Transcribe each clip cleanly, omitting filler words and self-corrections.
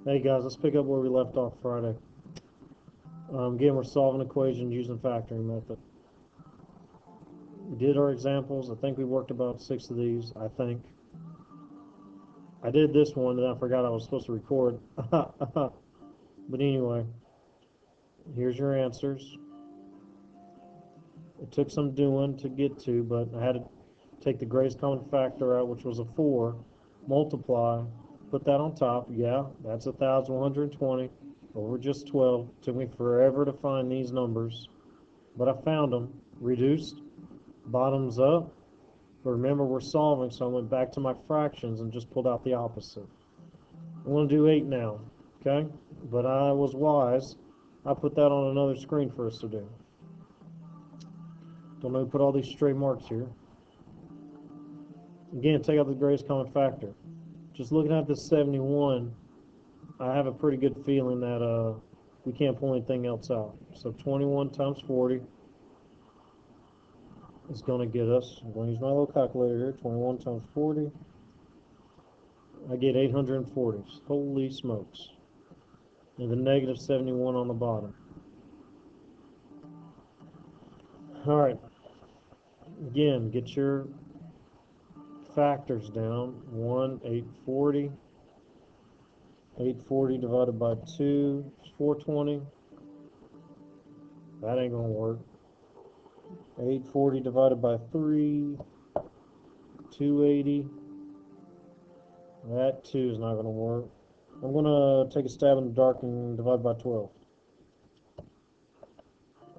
Hey guys, let's pick up where we left off Friday. Again, we're solving equations using factoring method. We did our examples. I think we worked about 6 of these, I think. I did this one and I forgot I was supposed to record. But anyway, here's your answers. It took some doing to get to, but I had to take the greatest common factor out, which was a 4, multiply, put that on top. Yeah, that's 1,120 over just 12. Took me forever to find these numbers, but I found them. Reduced, bottoms up. But remember, we're solving, so I went back to my fractions and just pulled out the opposite. I want to do 8 now, okay? But I was wise. I put that on another screen for us to do. Don't know who put all these stray marks here. Again, take out the greatest common factor. Just looking at this 71, I have a pretty good feeling that we can't pull anything else out. So 21 times 40 is going to get us, I'm going to use my little calculator here, 21 times 40, I get 840. Holy smokes. And the negative 71 on the bottom. Alright, again, get your factors down. 1, 840. 840 divided by 2 is 420. That ain't going to work. 840 divided by 3, 280. That too is not going to work. I'm going to take a stab in the dark and divide by 12.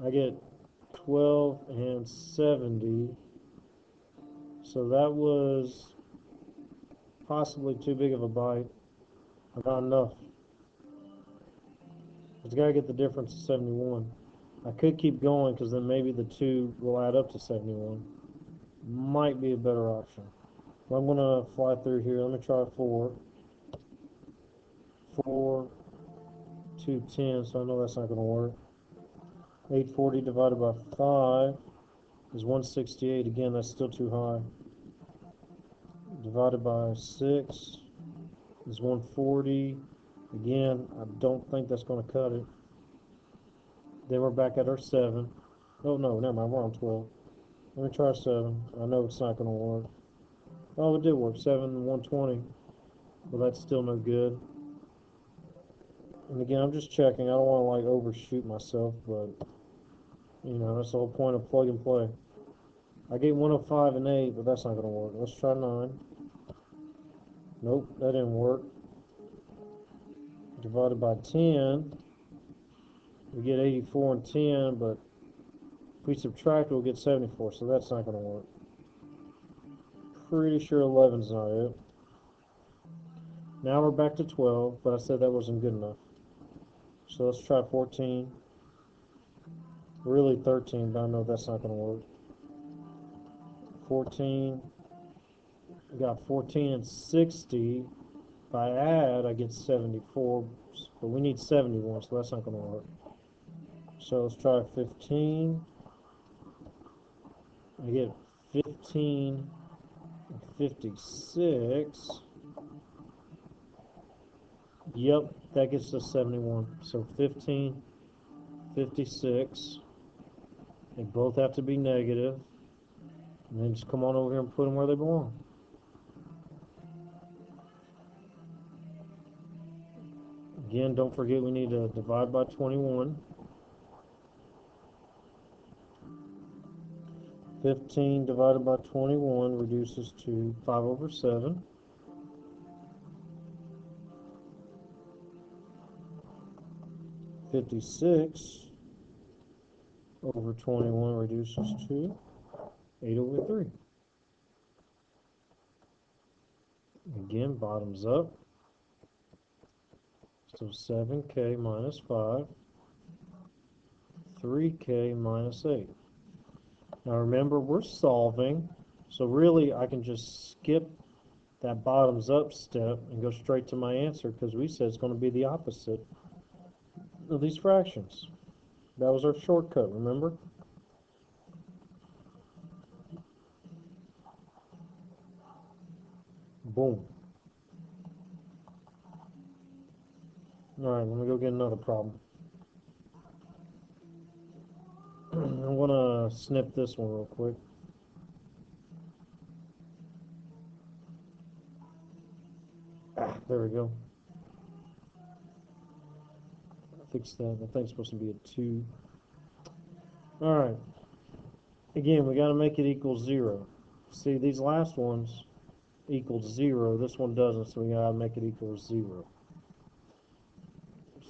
I get 12 and 70. So that was possibly too big of a bite. Not enough. It's got to get the difference of 71. I could keep going because then maybe the 2 will add up to 71. Might be a better option. But I'm going to fly through here. Let me try 4. 4, 210, so I know that's not going to work. 840 divided by 5 is 168. Again, that's still too high. Divided by 6 is 140. Again, I don't think that's going to cut it. Then we're back at our 7. Oh, no, never mind. We're on 12. Let me try 7. I know it's not going to work. Oh, it did work. 7 and 120. Well, that's still no good. And again, I'm just checking. I don't want to like overshoot myself, but you know, that's the whole point of plug and play. I get 105 and 8, but that's not going to work. Let's try 9. Nope, that didn't work. Divided by 10, we get 84 and 10, but if we subtract, we'll get 74, so that's not going to work. Pretty sure 11's not it. Now we're back to 12, but I said that wasn't good enough. So let's try 14. Really 13, but I know that's not going to work. 14. We got 14 and 60. If I add, I get 74, but we need 71, so that's not going to work. So let's try 15. I get 15 and 56. Yep, that gets us 71. So 15, 56. They both have to be negative. And then just come on over here and put them where they belong. Again, don't forget we need to divide by 21. 15 divided by 21 reduces to 5 over 7. $56 over 21 reduces to 8 over 3. Again, bottoms up. So 7k minus 5, 3k minus 8. Now remember, we're solving, so really I can just skip that bottoms up step and go straight to my answer because we said it's going to be the opposite of these fractions. That was our shortcut, remember? Boom. Alright, let me go get another problem. I'm gonna snip this one real quick. There we go. Fix that. I think it's supposed to be a 2. Alright. Again, we gotta make it equal 0. See, these last ones equal 0. This one doesn't, so we gotta make it equal 0.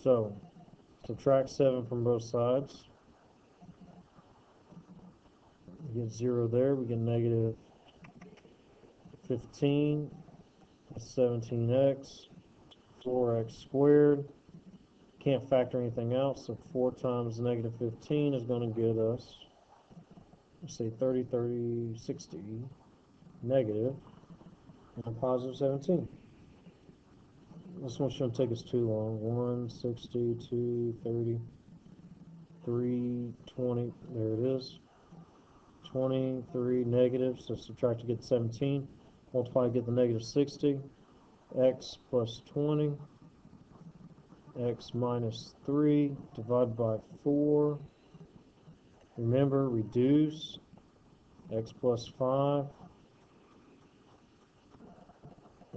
So, subtract 7 from both sides. We get 0 there. We get negative 15. That's 17x. 4x squared. Can't factor anything out, so 4 times negative 15 is going to get us, let's say 30, 30, 60, negative, and positive 17. This one shouldn't take us too long. 1, 60, 2, 30, 3, 20, there it is. 23 negative, so subtract to get 17. Multiply to get the negative 60. X plus 20. X minus 3 divided by 4. Remember, reduce. X plus 5.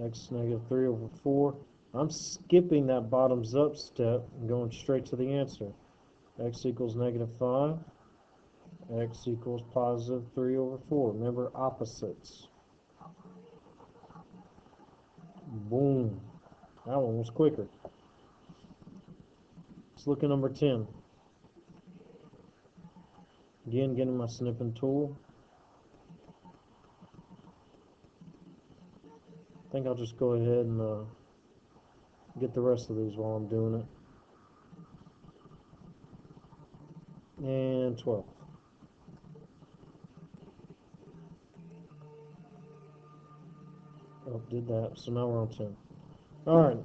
X negative 3 over 4. I'm skipping that bottoms up step and going straight to the answer. X equals negative 5. X equals positive 3 over 4. Remember, opposites. Boom. That one was quicker. Let's look at number 10. Again, getting my snipping tool. I think I'll just go ahead and get the rest of these while I'm doing it. And 12. Oh, did that. So now we're on 10. Alright.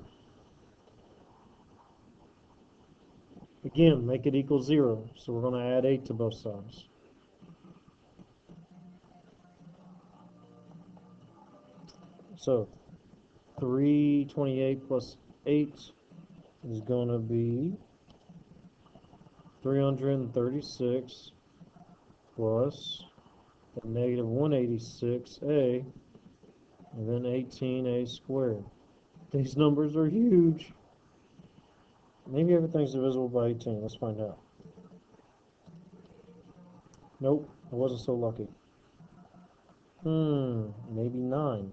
Again, make it equal 0. So we're going to add 8 to both sides. So 328 plus 8 is going to be 336 plus the negative 186a and then 18a squared. These numbers are huge. Maybe everything's divisible by 18. Let's find out. Nope, I wasn't so lucky. Maybe 9.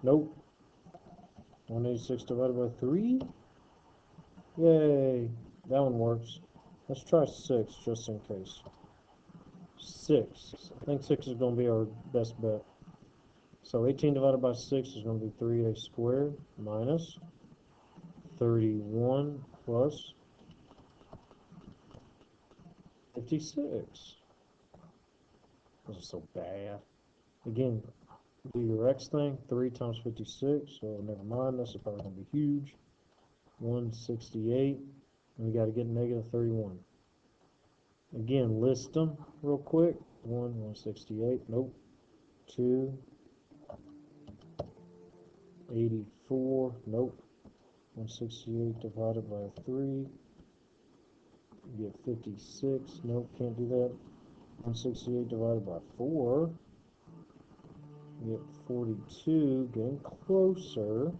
Nope. 186 divided by 3? Yay, that one works. Let's try 6 just in case. 6. I think 6 is going to be our best bet. So 18 divided by 6 is going to be 3a squared minus 31 plus 56. This is so bad. Again, do your x thing. 3 times 56. So never mind. This is probably going to be huge. 168. And we got to get negative 31. Again, list them real quick. 168. Nope. 2. 84. Nope. 168 divided by 3. You get 56. Nope, can't do that. 168 divided by 4. You get 42. Getting closer.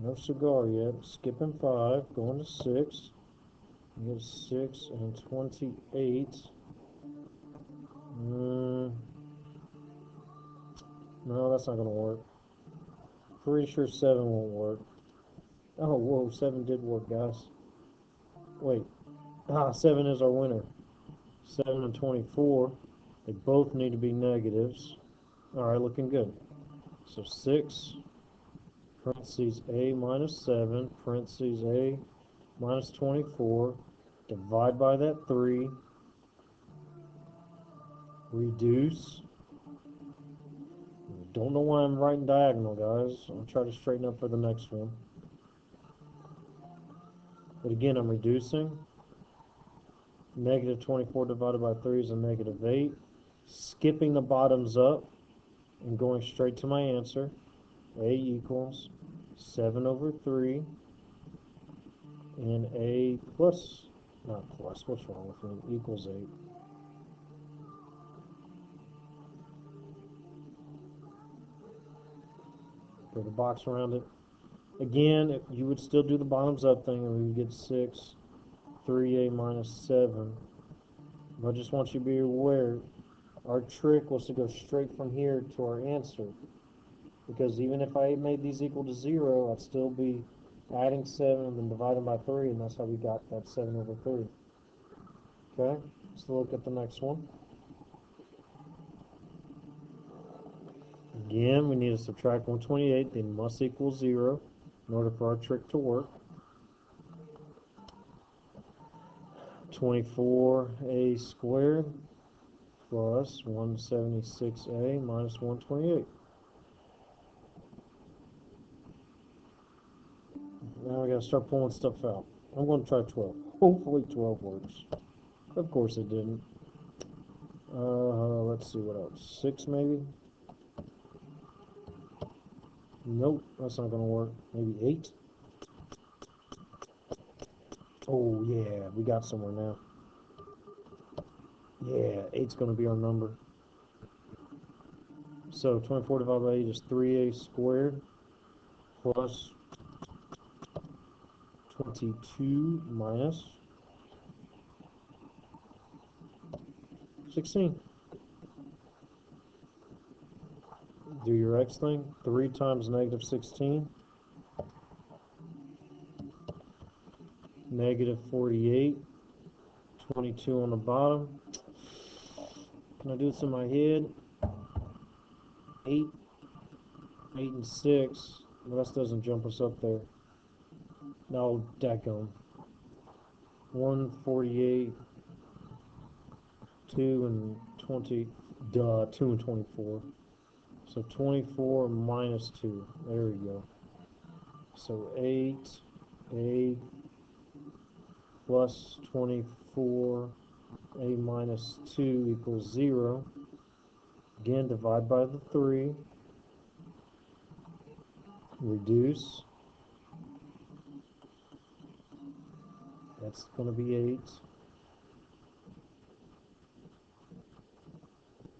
No cigar yet. Skipping 5. Going to 6. You get 6 and 28. No, that's not going to work. Pretty sure 7 won't work. Oh, whoa, 7 did work, guys. Wait. 7 is our winner. 7 and 24. They both need to be negatives. Alright, looking good. So 6, parentheses a minus 7, parentheses a minus 24, divide by that 3, reduce. Don't know why I'm writing diagonal, guys. I'll try to straighten up for the next one. But again, I'm reducing. Negative 24 divided by 3 is a negative 8. Skipping the bottoms up and going straight to my answer. A equals 7 over 3, and A plus, not plus, what's wrong with me, equals 8. Put a box around it. Again, you would still do the bottoms up thing, and we would get 6, 3A minus 7. But I just want you to be aware, our trick was to go straight from here to our answer. Because even if I made these equal to 0, I'd still be adding 7 and then dividing by 3, and that's how we got that 7 over 3. Okay, let's look at the next one. Again, we need to subtract 128. They must equal 0 in order for our trick to work. 24a squared plus 176a minus 128. Now we gotta start pulling stuff out. I'm gonna try 12. Hopefully 12 works. Of course it didn't. Let's see what else. 6 maybe? Nope, that's not gonna work. Maybe 8? Oh yeah, we got somewhere now. Yeah, 8's gonna be our number. So 24 divided by 8 is 3a squared plus 22 minus 16. Do your x thing. 3 times negative 16. Negative 48. 22 on the bottom. Can I do this in my head? 8. 8 and 6. The rest doesn't jump us up there. No, daggone. 148. 2 and 20. Duh, 2 and 24. So 24 minus 2. There we go. So 8a plus 24, a minus 2 equals 0. Again, divide by the 3. Reduce. That's going to be 8.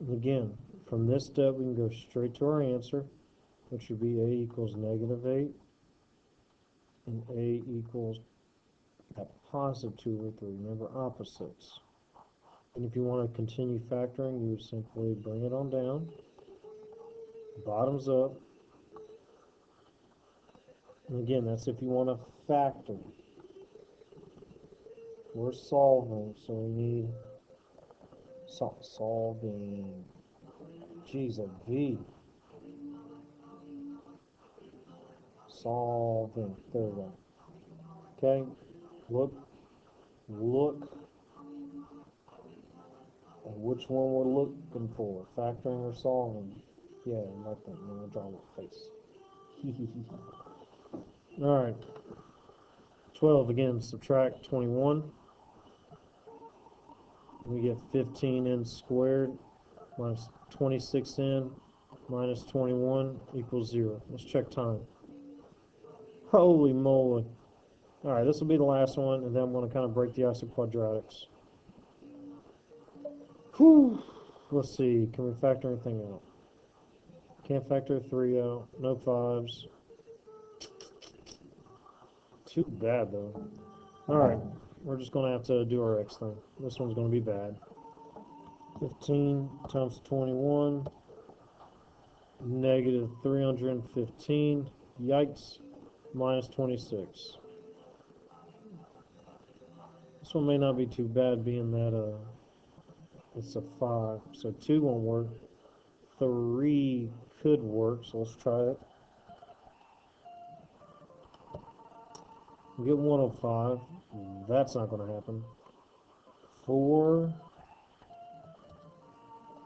And again, from this step, we can go straight to our answer, which would be a equals negative 8, and a equals at positive 2 over 3. Remember, opposites. And if you want to continue factoring, you would simply bring it on down, bottoms up. And again, that's if you want to factor. We're solving, so we need solving. Geez, a V. Solving. There we go. Okay. Look at which one we're looking for. Factoring or solving. Yeah, like that. I'm gonna draw a little face. Alright. 12 again, subtract 21. We get 15n squared minus 26n minus 21 equals 0. Let's check time. Holy moly. Alright, this will be the last one, and then I'm going to kind of break the ice of quadratics. Whew. Let's see, can we factor anything out? Can't factor 3 out. No 5s. Too bad, though. Alright, we're just going to have to do our x thing. This one's going to be bad. 15 times 21, negative 315, yikes, minus 26. This one may not be too bad, being that it's a 5, so 2 won't work. 3 could work, so let's try it. We get 105. That's not going to happen. 4,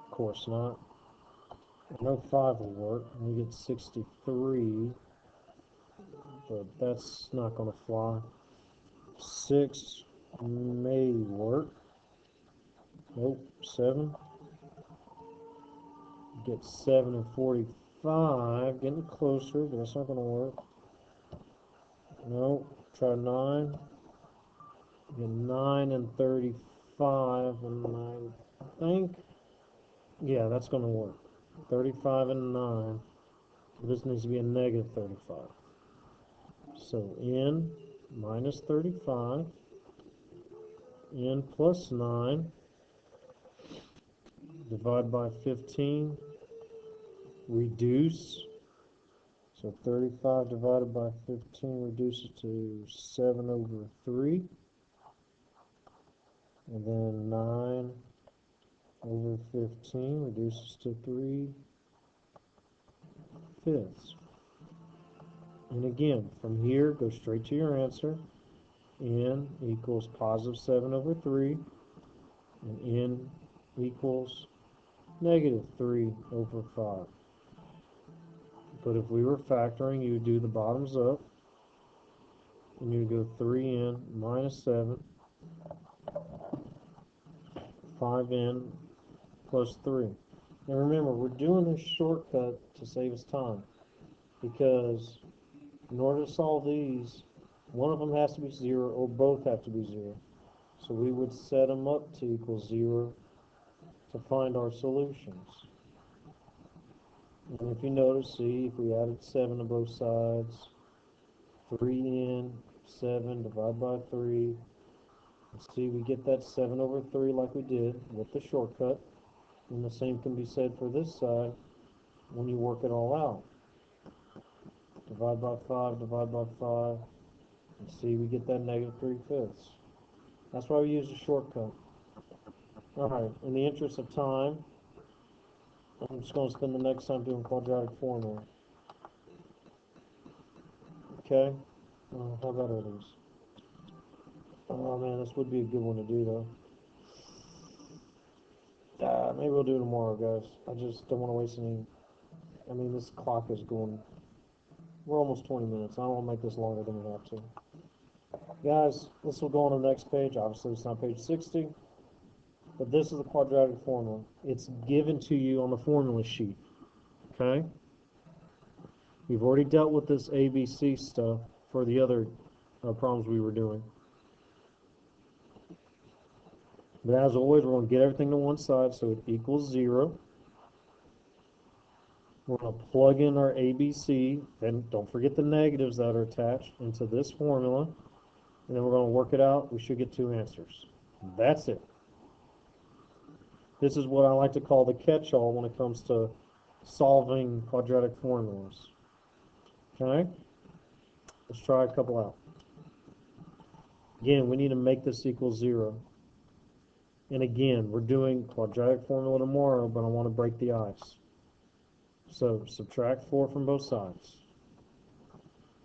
of course not. No 5 will work. We get 63, but that's not going to fly. 6 may work. Nope. 7. Get 7 and 44. 5, getting closer, but that's not going to work. No, try 9. Get 9 and 35, and I think, yeah, that's going to work. 35 and 9. This needs to be a negative 35. So n minus 35, n plus 9, divide by 15, reduce. So 35 divided by 15 reduces to 7 over 3. And then 9 over 15 reduces to 3/5. And again, from here, go straight to your answer. N equals positive 7 over 3. And n equals negative 3 over 5. But if we were factoring, you would do the bottoms up. And you would go 3n minus 7, 5n plus 3. Now remember, we're doing this shortcut to save us time, because in order to solve these, one of them has to be 0 or both have to be 0. So we would set them up to equal 0 to find our solutions. And if you notice, see, if we added 7 to both sides, 3n, 7 divided by 3, and see, we get that 7 over 3 like we did with the shortcut. And the same can be said for this side when you work it all out. Divide by 5, divide by 5, and see, we get that negative 3/5. That's why we use a shortcut. Alright, in the interest of time, I'm just going to spend the next time doing quadratic formula. Okay? How about others? Oh man, this would be a good one to do though. Maybe we'll do it tomorrow, guys. I just don't want to waste any. I mean, this clock is going. We're almost 20 minutes. I don't want to make this longer than we have to. Guys, this will go on the next page. Obviously, it's not page 60. But this is the quadratic formula. It's given to you on the formula sheet. Okay? We've already dealt with this ABC stuff for the other problems we were doing. But as always, we're going to get everything to one side so it equals 0. We're going to plug in our ABC, then don't forget the negatives that are attached into this formula, and then we're going to work it out. We should get 2 answers. That's it. This is what I like to call the catch-all when it comes to solving quadratic formulas. Okay? Let's try a couple out. Again, we need to make this equal 0. And again, we're doing quadratic formula tomorrow, but I want to break the ice. So subtract 4 from both sides.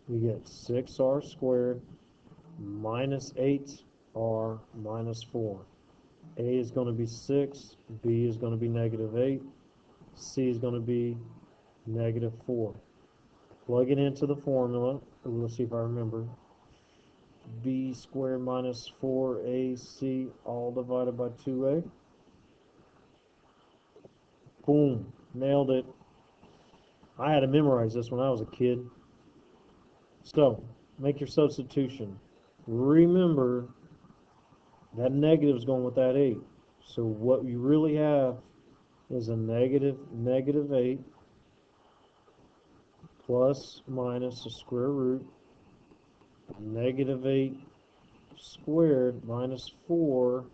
We get 6r squared minus 8r minus 4. A is going to be 6, B is going to be negative 8, C is going to be negative 4. Plug it into the formula. Let's see if I remember. B squared minus 4AC all divided by 2A. Boom. Nailed it. I had to memorize this when I was a kid. So, make your substitution. Remember, that negative is going with that 8. So what you really have is a negative 8 plus minus the square root. Negative 8 squared minus 4.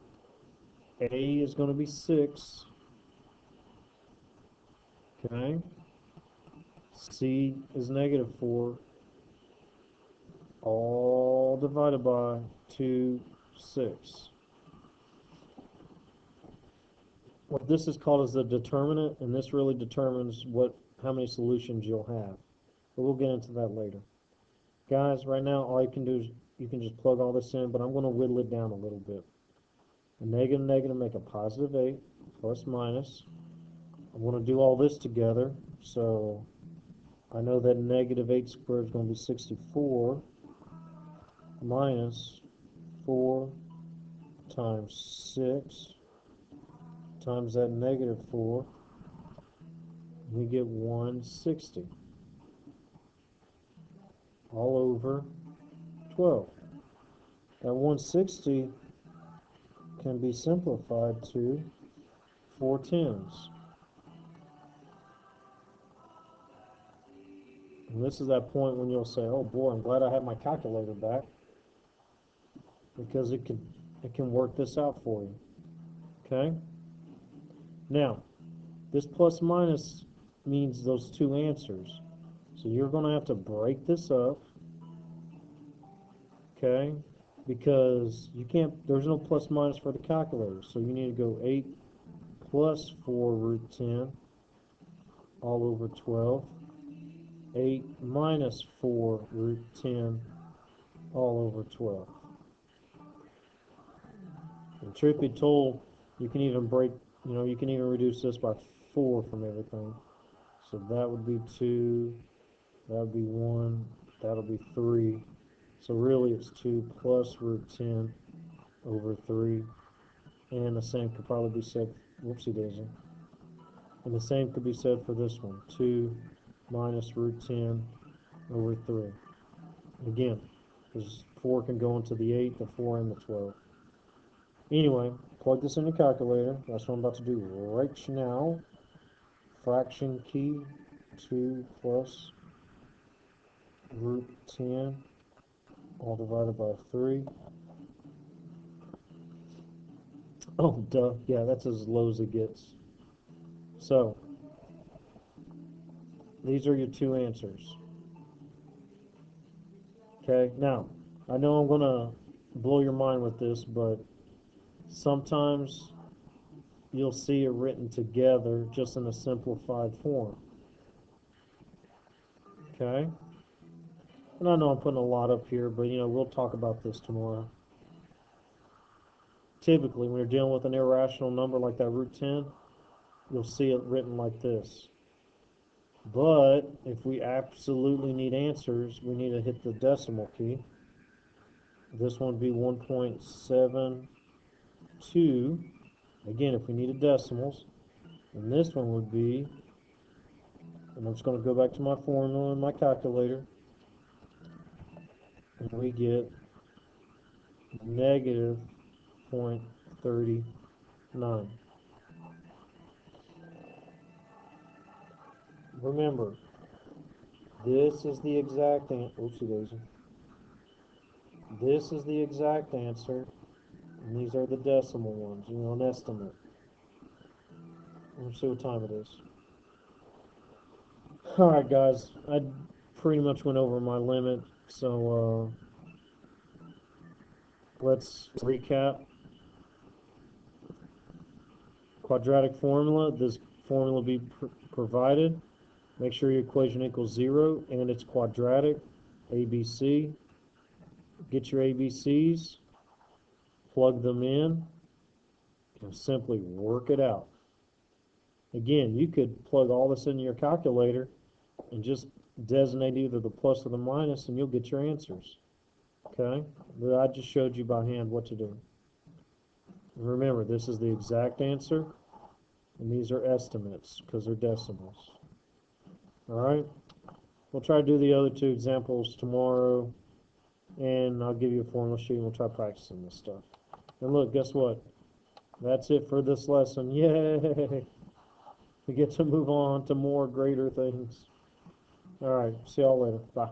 A is going to be 6. Okay. C is negative 4. All divided by 2, 6. What this is called is the determinant, and this really determines how many solutions you'll have. But we'll get into that later. Guys, right now all you can do is you can just plug all this in, but I'm going to whittle it down a little bit. A negative make a positive 8 plus minus. I'm going to do all this together, so I know that negative 8 squared is going to be 64 minus 4 times 6 times that negative 4 We get 160 all over 12. That 160 can be simplified to 4 tenths. And this is that point when you'll say, oh boy, I'm glad I have my calculator back, because it can work this out for you. Okay? Now, this plus minus means those two answers. So you're going to have to break this up, okay? Because you can't, there's no plus minus for the calculator. So you need to go 8 plus 4 root 10 all over 12. 8 minus 4 root 10 all over 12. And truth be told, you can even break, you can even reduce this by 4 from everything. So that would be 2, that would be 1, that'll be 3. So really it's 2 plus root 10 over 3. And the same could probably be said, whoopsie daisy. And the same could be said for this one, 2 minus root 10 over 3. Again, because 4 can go into the 8, the 4, and the 12. Anyway, plug this in the calculator. That's what I'm about to do right now. Fraction key, 2 plus root 10 all divided by 3. Oh, duh. Yeah, that's as low as it gets. So, these are your two answers. Okay, now, I know I'm going to blow your mind with this, but sometimes you'll see it written together just in a simplified form. Okay? And I know I'm putting a lot up here, but we'll talk about this tomorrow. Typically, when you're dealing with an irrational number like that root 10, you'll see it written like this. But if we absolutely need answers, we need to hit the decimal key. This one would be 1.72. Again, if we needed decimals. And this one would be, and I'm just going to go back to my formula in my calculator, and we get negative 0.39. Remember, this is the exact answer. Oopsie daisy. This is the exact answer, and these are the decimal ones, an estimate. Let's see what time it is. Alright guys, I pretty much went over my limit, so let's recap. Quadratic formula, this formula will be provided. Make sure your equation equals 0 and it's quadratic. ABC. Get your ABCs, plug them in, and simply work it out. Again, you could plug all this into your calculator and just designate either the plus or the minus and you'll get your answers. Okay? But I just showed you by hand what to do. And remember, this is the exact answer, and these are estimates because they're decimals. Alright? We'll try to do the other two examples tomorrow, and I'll give you a formula sheet and we'll try practicing this stuff. And look, guess what? That's it for this lesson. Yay! We get to move on to more greater things. Alright, see y'all later. Bye.